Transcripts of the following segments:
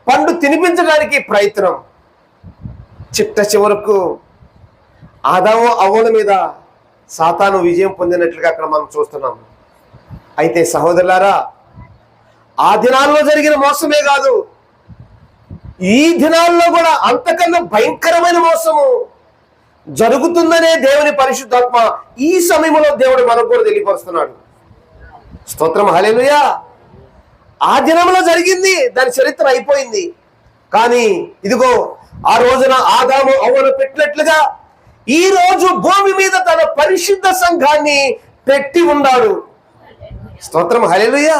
పండు తినిపించడానికి ప్రయత్నం. చిట్ట చివరకు ఆదాము అవ్వల మీద సాతాను విజయం పొందినట్లుగా అక్కడ మనం చూస్తున్నాం. అయితే సహోదరులారా, ఆ దినాల్లో జరిగిన మోసమే కాదు, ఈ దినాల్లో కూడా అంతకన్నా భయంకరమైన మోసము జరుగుతుందనే దేవుని పరిశుద్ధాత్మ ఈ సమయంలో దేవుడు మనకు కూడా తెలియపరుస్తున్నాడు. స్తోత్రం, హల్లెలూయా. ఆ దినంలో జరిగింది, దాని చరిత్ర అయిపోయింది. కానీ ఇదిగో ఆ రోజున ఆదాము అవ్వను పెట్టినట్లుగా ఈ రోజు భూమి మీద తన పరిశుద్ధ సంఘాన్ని పెట్టి ఉన్నాడు. స్తోత్రం, హల్లెలూయా.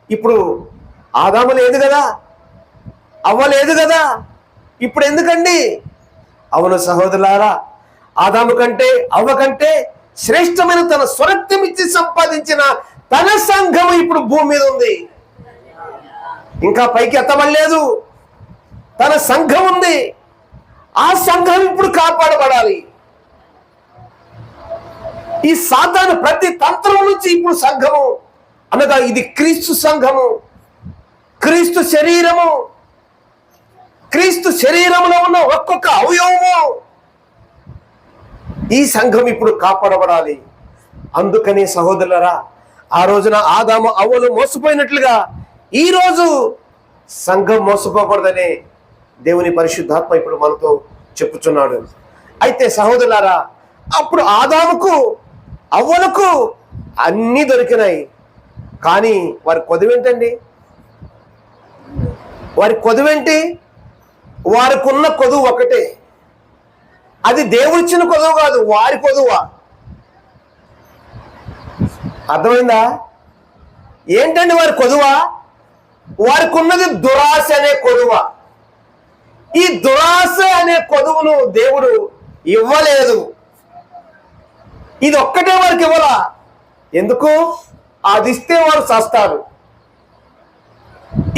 ఇప్పుడు ఆదాము లేదు కదా, అవ్వ లేదు కదా, ఇప్పుడు ఎందుకండి? అవును సహోదరులారా, ఆదాము కంటే అవ్వ కంటే శ్రేష్టమైన తన స్వరక్తం ఇచ్చి సంపాదించిన తన సంఘం ఇప్పుడు భూమి మీద ఉంది. ఇంకా పైకి ఎత్తబడలేదు. తన సంఘం ఉంది. ఆ సంఘం ఇప్పుడు కాపాడబడాలి. ఈ సాతాను ప్రతి తంత్రం నుంచి ఇప్పుడు సంఘము అనగా ఇది క్రీస్తు సంఘము, క్రీస్తు శరీరము, క్రీస్తు శరీరంలో ఉన్న ఒక్కొక్క అవయవము, ఈ సంఘం ఇప్పుడు కాపాడబడాలి. అందుకని సహోదరులరా, ఆ రోజున ఆదాము అవ్వలు మోసపోయినట్లుగా ఈ రోజు సంఘం మోసపోకూడదనే దేవుని పరిశుద్ధాత్మ ఇప్పుడు మనతో చెప్పుచున్నాడు. అయితే సహోదరులారా, అప్పుడు ఆదాముకు అవ్వలకు అన్నీ దొరికినాయి. కానీ వారి కొదువేంటండి? వారి కొదువేంటి? వారికి ఉన్న కొదువు ఒకటే. అది దేవుడిచ్చిన కొదువు కాదు, వారి కొదువా. అర్థమైందా? ఏంటండి వారి కొదువా? వారికి ఉన్నది దురాశ అనే కొదువ. ఈ దురాశ అనే కొదువును దేవుడు ఇవ్వలేదు. ఇది ఒక్కటే వారికి ఇవ్వలా. ఎందుకు? అది ఇస్తే వారు చస్తారు.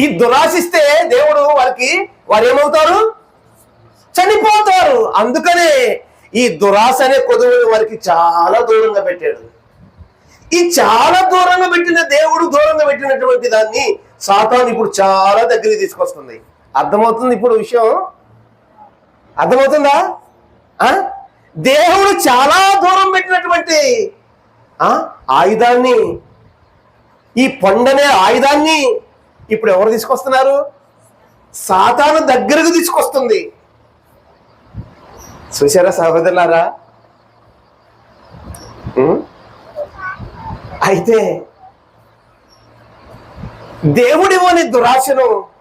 ఈ దురాశిస్తే దేవుడు వారు ఏమవుతారు? చనిపోతారు. అందుకనే ఈ దురాశ అనే కొదువుని వారికి చాలా దూరంగా పెట్టాడు. ఈ చాలా దూరంగా పెట్టిన దేవుడు దూరంగా పెట్టినటువంటి దాన్ని సాతాను ఇప్పుడు చాలా దగ్గరికి తీసుకొస్తుంది. అర్థమవుతుంది ఇప్పుడు విషయం? అర్థమవుతుందా? దేవుడు చాలా దూరం పెట్టినటువంటి ఆయుధాన్ని, ఈ పండనే ఆయుధాన్ని ఇప్పుడు ఎవరు తీసుకొస్తున్నారు? సాతాను దగ్గరకు తీసుకొస్తుంది. చూసారా సహోదరులారా? అయితే దేవుడివని దురాశను